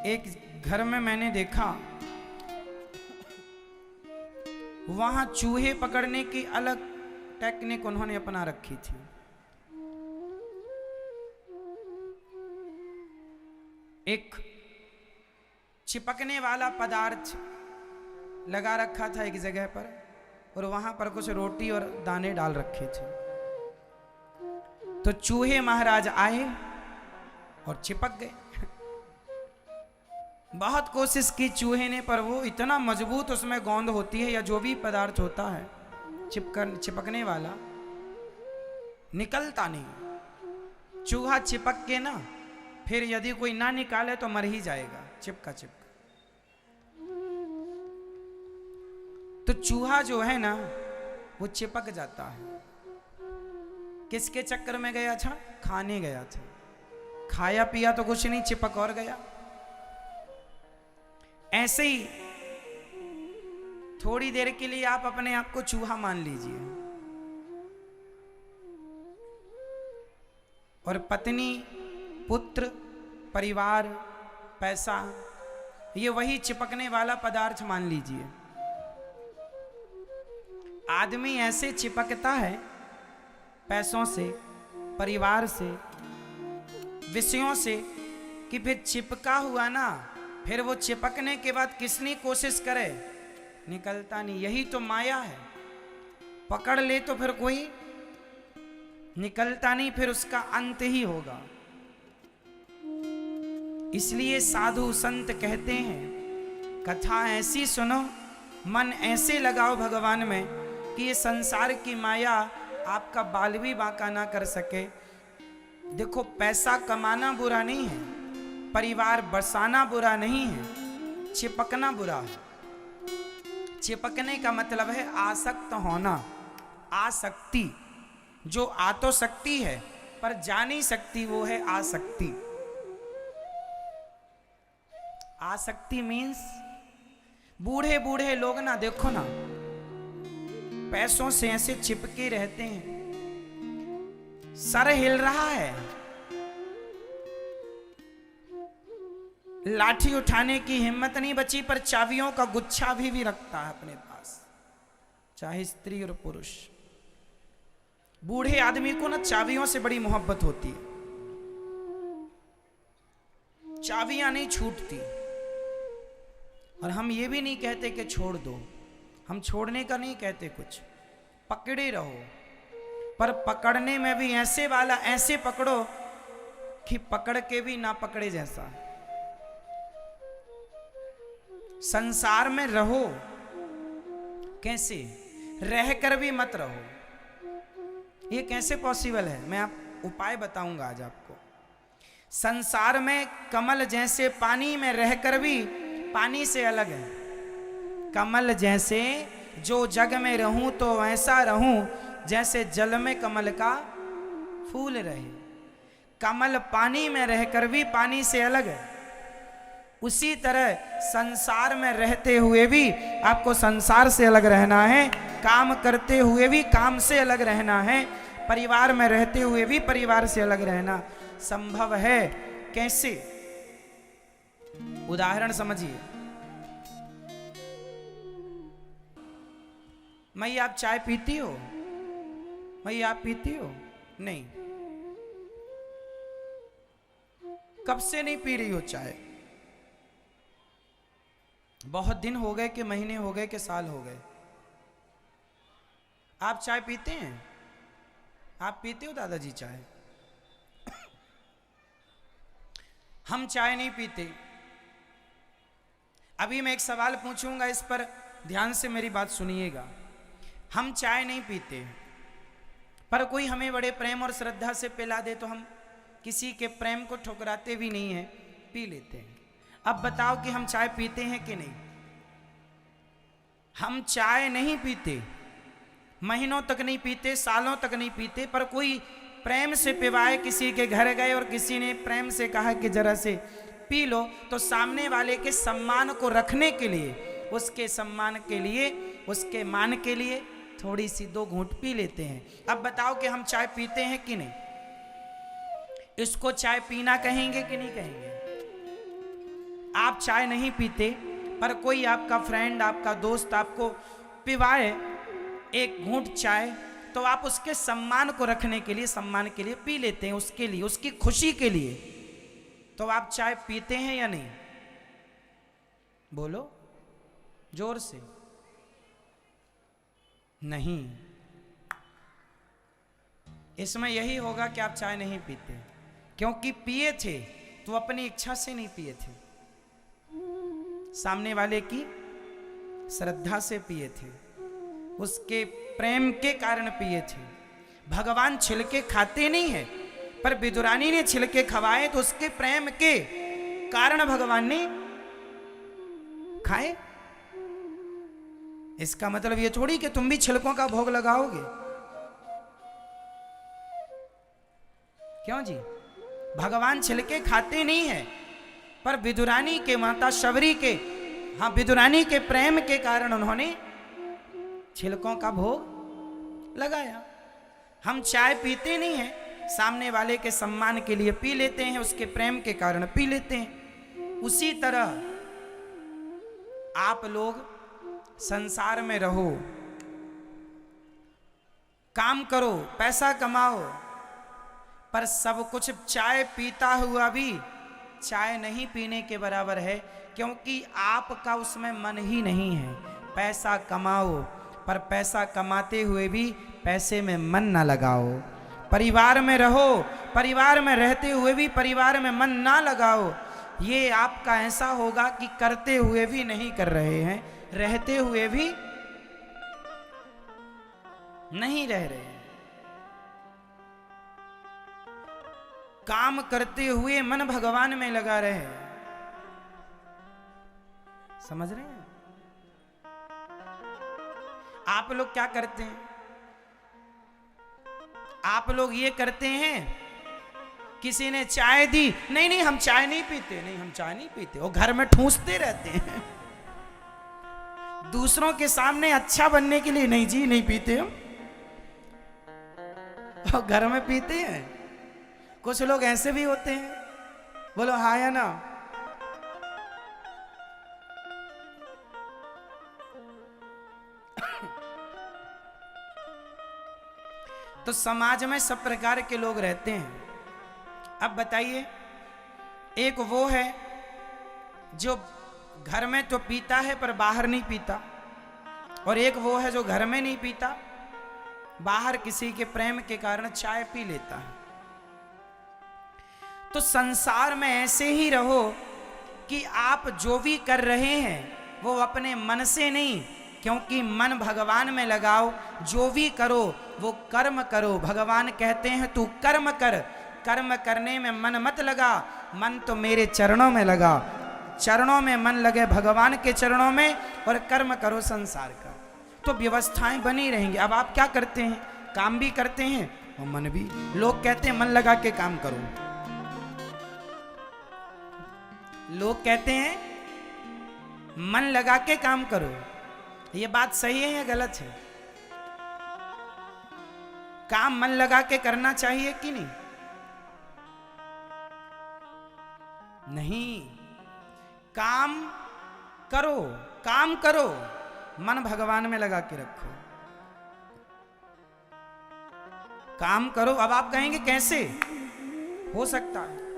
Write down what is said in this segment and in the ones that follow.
एक घर में मैंने देखा, वहां चूहे पकड़ने की अलग टेक्निक उन्होंने अपना रखी थी। एक चिपकने वाला पदार्थ लगा रखा था एक जगह पर, और वहां पर कुछ रोटी और दाने डाल रखे थे। तो चूहे महाराज आए और चिपक गए। बहुत कोशिश की चूहे ने, पर वो इतना मजबूत उसमें गोंद होती है या जो भी पदार्थ होता है चिपकने वाला, निकलता नहीं। चूहा चिपक के ना, फिर यदि कोई ना निकाले तो मर ही जाएगा, चिपका चिपका। तो चूहा जो है ना, वो चिपक जाता है। किसके चक्कर में गया था? खाने गया था। खाया पिया तो कुछ नहीं, चिपक और गया। ऐसे ही थोड़ी देर के लिए आप अपने आप को चूहा मान लीजिए, और पत्नी, पुत्र, परिवार, पैसा, ये वही चिपकने वाला पदार्थ मान लीजिए। आदमी ऐसे चिपकता है पैसों से, परिवार से, विषयों से, कि फिर चिपका हुआ ना, फिर वो चिपकने के बाद कितनी कोशिश करे, निकलता नहीं। यही तो माया है। पकड़ ले तो फिर कोई निकलता नहीं, फिर उसका अंत ही होगा। इसलिए साधु संत कहते हैं, कथा ऐसी सुनो, मन ऐसे लगाओ भगवान में कि ये संसार की माया आपका बाल भी बांका ना कर सके। देखो, पैसा कमाना बुरा नहीं है, परिवार बसाना बुरा नहीं है, चिपकना बुरा है। चिपकने का मतलब है आसक्त होना। आसक्ति, जो आ तो सकती है पर जा नहीं सकती, वो है आसक्ति। आसक्ति मीन्स बूढ़े बूढ़े लोग ना, देखो ना, पैसों से ऐसे चिपके रहते हैं। सर हिल रहा है, लाठी उठाने की हिम्मत नहीं बची, पर चाबियों का गुच्छा भी रखता है अपने पास, चाहे स्त्री और पुरुष। बूढ़े आदमी को ना चाबियों से बड़ी मोहब्बत होती है, चाबियां नहीं छूटती। और हम ये भी नहीं कहते कि छोड़ दो, हम छोड़ने का नहीं कहते कुछ, पकड़े रहो, पर पकड़ने में भी ऐसे वाला ऐसे पकड़ो कि पकड़ के भी ना पकड़े जैसा। संसार में रहो, कैसे रहकर भी मत रहो। ये कैसे पॉसिबल है, मैं आप उपाय बताऊंगा आज आपको। संसार में कमल जैसे पानी में रहकर भी पानी से अलग है। कमल जैसे, जो जग में रहूं तो ऐसा रहूं जैसे जल में कमल का फूल रहे। कमल पानी में रहकर भी पानी से अलग है। उसी तरह संसार में रहते हुए भी आपको संसार से अलग रहना है, काम करते हुए भी काम से अलग रहना है, परिवार में रहते हुए भी परिवार से अलग रहना संभव है। कैसे? उदाहरण समझिए। मई, आप चाय पीती हो? मई, आप पीती हो? नहीं। कब से नहीं पी रही हो चाय? बहुत दिन हो गए कि महीने हो गए कि साल हो गए? आप चाय पीते हैं? आप पीते हो दादाजी चाय? हम चाय नहीं पीते। अभी मैं एक सवाल पूछूंगा, इस पर ध्यान से मेरी बात सुनिएगा। हम चाय नहीं पीते, पर कोई हमें बड़े प्रेम और श्रद्धा से पिला दे तो हम किसी के प्रेम को ठुकराते भी नहीं हैं, पी लेते हैं। अब बताओ कि हम चाय पीते हैं कि नहीं? हम चाय नहीं पीते, महीनों तक नहीं पीते, सालों तक नहीं पीते, पर कोई प्रेम से पिवाए, किसी के घर गए और किसी ने प्रेम से कहा कि जरा से पी लो, तो सामने वाले के सम्मान को रखने के लिए, उसके सम्मान के लिए, उसके मान के लिए थोड़ी सी 2 घूंट पी लेते हैं। अब बताओ कि हम चाय पीते हैं कि नहीं? इसको चाय पीना कहेंगे कि नहीं कहेंगे? आप चाय नहीं पीते, पर कोई आपका फ्रेंड, आपका दोस्त आपको पिवाए एक घूंट चाय, तो आप उसके सम्मान को रखने के लिए, सम्मान के लिए पी लेते हैं, उसके लिए, उसकी खुशी के लिए। तो आप चाय पीते हैं या नहीं? बोलो जोर से। नहीं। इसमें यही होगा कि आप चाय नहीं पीते, क्योंकि पिए थे तो अपनी इच्छा से नहीं पिए थे, सामने वाले की श्रद्धा से पिए थे, उसके प्रेम के कारण पिए थे। भगवान छिलके खाते नहीं है, पर विदुरानी ने छिलके खवाए तो उसके प्रेम के कारण भगवान ने खाए। इसका मतलब ये थोड़ी कि तुम भी छिलकों का भोग लगाओगे। क्यों जी? भगवान छिलके खाते नहीं है, पर विदुरानी के, माता शबरी के, हाँ, विदुरानी के प्रेम के कारण उन्होंने छिलकों का भोग लगाया। हम चाय पीते नहीं हैं, सामने वाले के सम्मान के लिए पी लेते हैं, उसके प्रेम के कारण पी लेते हैं। उसी तरह आप लोग संसार में रहो, काम करो, पैसा कमाओ, पर सब कुछ चाय पीता हुआ भी चाय नहीं पीने के बराबर है, क्योंकि आपका उसमें मन ही नहीं है। पैसा कमाओ, पर पैसा कमाते हुए भी पैसे में मन ना लगाओ। परिवार में रहो, परिवार में रहते हुए भी परिवार में मन ना लगाओ। ये आपका ऐसा होगा कि करते हुए भी नहीं कर रहे हैं, रहते हुए भी नहीं रह रहे हैं। काम करते हुए मन भगवान में लगा रहे। समझ रहे हैं? आप लोग क्या करते हैं? आप लोग ये करते हैं, किसी ने चाय दी, नहीं नहीं हम चाय नहीं पीते, नहीं हम चाय नहीं पीते, वो घर में ठूंसते रहते हैं। दूसरों के सामने अच्छा बनने के लिए, नहीं जी नहीं पीते हम, और घर में पीते हैं। कुछ लोग ऐसे भी होते हैं, बोलो हाँ या ना? तो समाज में सब प्रकार के लोग रहते हैं। अब बताइए, एक वो है जो घर में तो पीता है पर बाहर नहीं पीता, और एक वो है जो घर में नहीं पीता, बाहर किसी के प्रेम के कारण चाय पी लेता है। तो संसार में ऐसे ही रहो कि आप जो भी कर रहे हैं वो अपने मन से नहीं, क्योंकि मन भगवान में लगाओ। जो भी करो वो कर्म करो। भगवान कहते हैं तू कर्म कर, कर्म करने में मन मत लगा, मन तो मेरे चरणों में लगा। चरणों में मन लगे, भगवान के चरणों में, और कर्म करो संसार का, तो व्यवस्थाएं बनी रहेंगी। अब आप क्या करते हैं? काम भी करते हैं और मन भी। लोग कहते हैं मन लगा के काम करो, लोग कहते हैं मन लगा के काम करो। ये बात सही है या गलत है? काम मन लगा के करना चाहिए कि नहीं? नहीं, काम करो, काम करो, मन भगवान में लगा के रखो, काम करो। अब आप कहेंगे कैसे हो सकता है?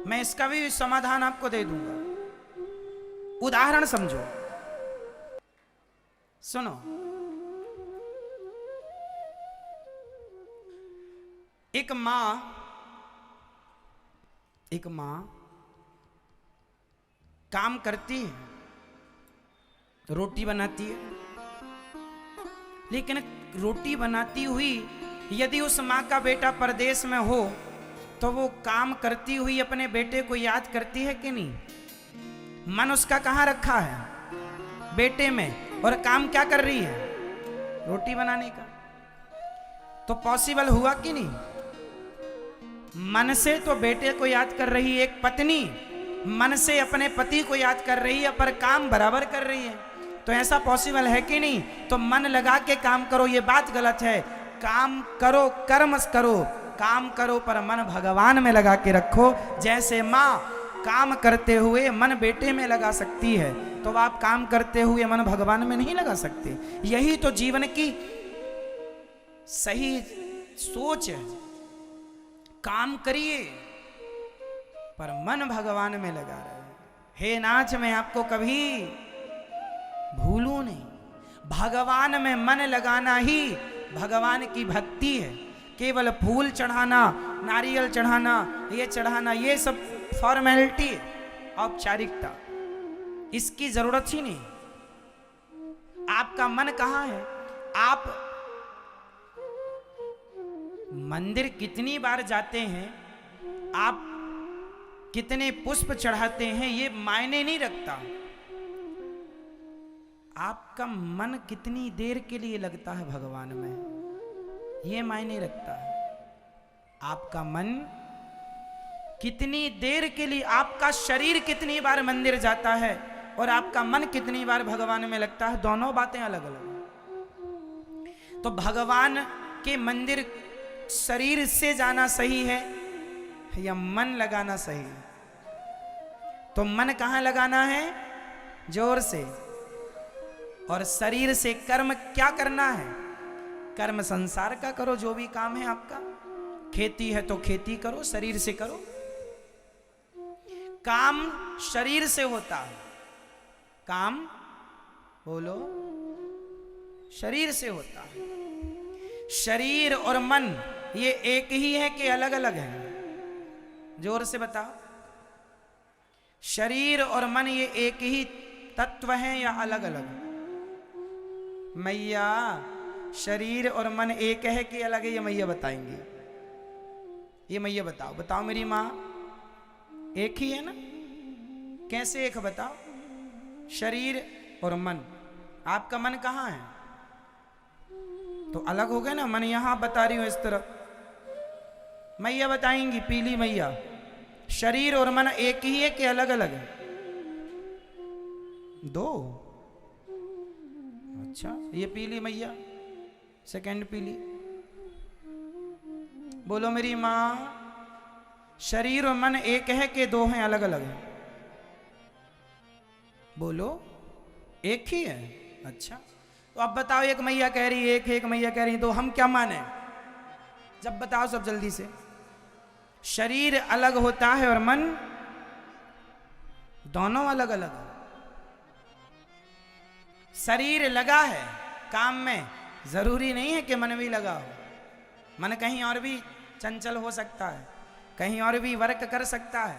मैं इसका भी समाधान आपको दे दूंगा। उदाहरण समझो, सुनो। एक मां काम करती है, रोटी बनाती है, लेकिन रोटी बनाती हुई यदि उस मां का बेटा परदेश में हो तो वो काम करती हुई अपने बेटे को याद करती है कि नहीं? मन उसका कहाँ रखा है? बेटे में। और काम क्या कर रही है? रोटी बनाने का। तो पॉसिबल हुआ कि नहीं? मन से तो बेटे को याद कर रही है एक पत्नी, मन से अपने पति को याद कर रही है, पर काम बराबर कर रही है। तो ऐसा पॉसिबल है कि नहीं? तो मन लगा के काम करो, ये बात गलत है। काम करो, कर्म करो, काम करो, पर मन भगवान में लगा के रखो। जैसे माँ काम करते हुए मन बेटे में लगा सकती है, तो आप काम करते हुए मन भगवान में नहीं लगा सकते। यही तो जीवन की सही सोच है। काम करिए पर मन भगवान में लगा रहे। हे नाथ, मैं आपको कभी भूलूं नहीं। भगवान में मन लगाना ही भगवान की भक्ति है। केवल फूल चढ़ाना, नारियल चढ़ाना, ये चढ़ाना, ये सब फॉर्मेलिटी, औपचारिकता, इसकी जरूरत ही नहीं। आपका मन कहाँ है? आप मंदिर कितनी बार जाते हैं, आप कितने पुष्प चढ़ाते हैं, ये मायने नहीं रखता। आपका मन कितनी देर के लिए लगता है भगवान में, ये मायने रखता है। आपका मन कितनी देर के लिए, आपका शरीर कितनी बार मंदिर जाता है और आपका मन कितनी बार भगवान में लगता है, दोनों बातें अलग अलग हैं। तो भगवान के मंदिर शरीर से जाना सही है या मन लगाना सही है? तो मन कहाँ लगाना है? जोर से। और शरीर से कर्म क्या करना है? कर्म संसार का करो, जो भी काम है आपका। खेती है तो खेती करो, शरीर से करो। काम शरीर से होता है, काम बोलो शरीर से होता है। शरीर और मन ये एक ही है कि अलग अलग है? जोर से बताओ। शरीर और मन ये एक ही तत्व है या अलग अलग? मैया, शरीर और मन एक है कि अलग है? ये मैया बताएंगे। ये मैया बताओ, बताओ मेरी माँ, एक ही है ना? कैसे एक, बताओ। शरीर और मन, आपका मन कहाँ है? तो अलग हो गए ना। मन यहां बता रही हूं इस तरफ, मैया बताएंगी, पीली मैया। शरीर और मन एक ही है कि अलग अलग है? दो। अच्छा, ये पीली मैया, सेकंड पीली। बोलो मेरी माँ, शरीर और मन एक है कि दो हैं, अलग अलग है? बोलो, एक ही है। अच्छा, तो अब बताओ, एक मैया कह रही एक है, एक मैया कह रही, तो हम क्या माने? जब बताओ सब जल्दी से। शरीर अलग होता है और मन, दोनों अलग अलग है। शरीर लगा है काम में, जरूरी नहीं है कि मन भी लगा हो। मन कहीं और भी चंचल हो सकता है, कहीं और भी वर्क कर सकता है,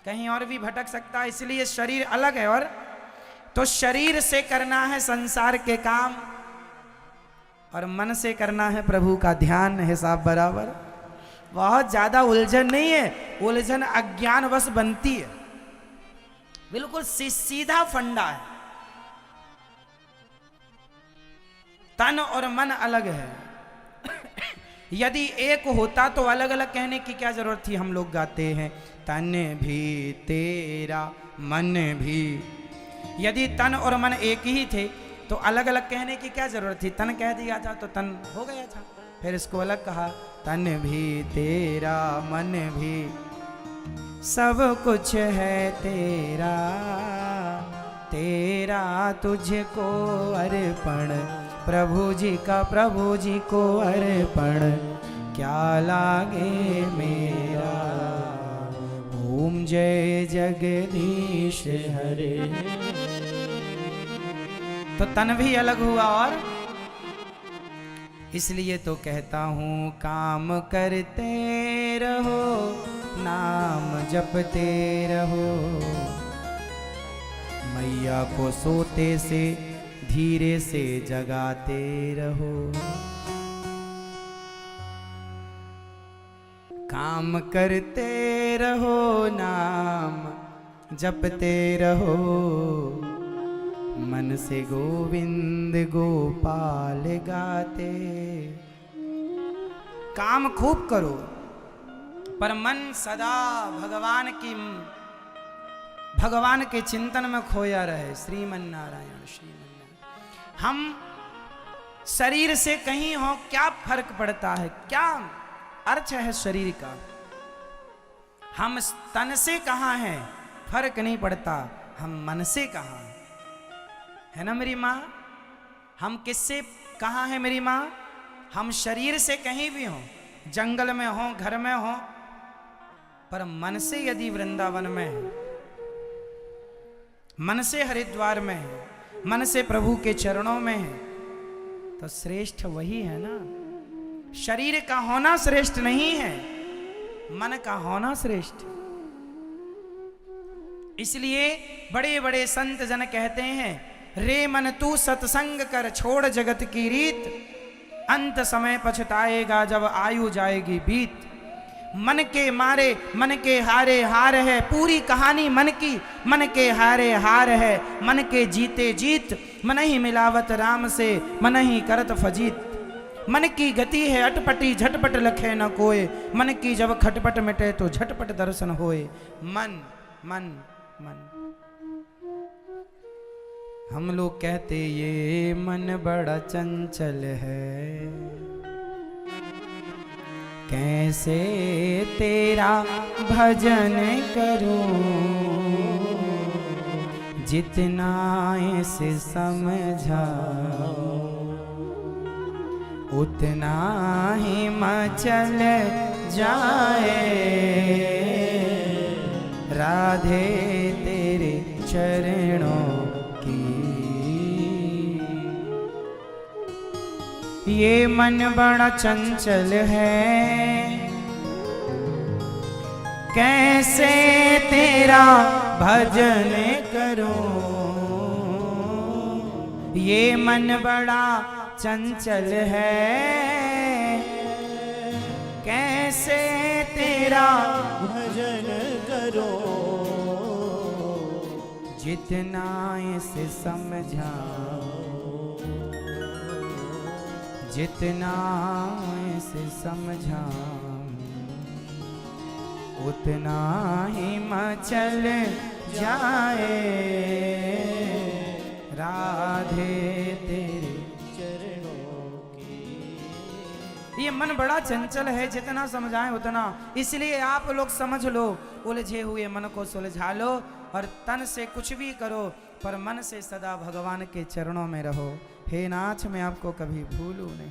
कहीं और भी भटक सकता है। इसलिए शरीर अलग है। और तो शरीर से करना है संसार के काम और मन से करना है प्रभु का ध्यान। हिसाब बराबर। बहुत ज्यादा उलझन नहीं है, उलझन अज्ञानवश बनती है। बिल्कुल सीधा फंडा है। तन और मन अलग है। यदि एक होता तो अलग अलग कहने की क्या जरूरत थी? हम लोग गाते हैं, तन भी तेरा मन भी। यदि तन और मन एक ही थे तो अलग अलग कहने की क्या जरूरत थी? तन कह दिया था तो तन हो गया था। फिर इसको अलग कहा, तन भी तेरा मन भी, सब कुछ है तेरा, तेरा तुझको अर्पण, प्रभु जी का प्रभु जी को अर्पण, क्या लागे मेरा। ओम जय जगदीश हरे। तो तन भी अलग हुआ। और इसलिए तो कहता हूँ, काम करते रहो, नाम जपते रहो, मैया को सोते से धीरे से जगाते रहो। काम करते रहो, नाम जपते रहो, मन से गोविंद गोपाल गाते। काम खूब करो पर मन सदा भगवान के चिंतन में खोया रहे। श्रीमन नारायण श्रीमन। हम शरीर से कहीं हो, क्या फर्क पड़ता है? क्या अर्थ है शरीर का? हम तन से कहाँ हैं फर्क नहीं पड़ता, हम मन से कहाँ है ना मेरी माँ। हम किससे कहाँ हैं मेरी माँ? हम शरीर से कहीं भी हों, जंगल में हों, घर में हों, पर मन से यदि वृंदावन में है, मन से हरिद्वार में है, मन से प्रभु के चरणों में है, तो श्रेष्ठ वही है ना। शरीर का होना श्रेष्ठ नहीं है, मन का होना श्रेष्ठ। इसलिए बड़े बड़े संत जन कहते हैं, रे मन तू सत्संग कर छोड़ जगत की रीत, अंत समय पछताएगा जब आयु जाएगी बीत। मन के मारे मन के हारे हार है, पूरी कहानी मन की, मन के हारे हार है, मन के जीते जीत। मन ही मिलावत राम से, मन ही करत फजीत। मन की गति है अटपटी, झटपट लखे न कोय, मन की जब खटपट मिटे तो झटपट दर्शन होए। मन मन मन। हम लोग कहते ये मन बड़ा चंचल है, कैसे तेरा भजन करूं, जितना इसे समझा उतना ही मचल जाए। राधे तेरे चरणों ये मन बड़ा चंचल है, कैसे तेरा भजन करूं। ये मन बड़ा चंचल है, कैसे तेरा भजन करो, जितना इसे समझाओ, जितना इसे समझाऊं उतना ही मचल जाए। राधे तेरे चरणों की। ये मन बड़ा चंचल है, जितना समझाएं उतना। इसलिए आप लोग समझ लो, उलझे हुए मन को सुलझा लो और तन से कुछ भी करो, पर मन से सदा भगवान के चरणों में रहो। हे नाथ मैं आपको कभी भूलूं नहीं।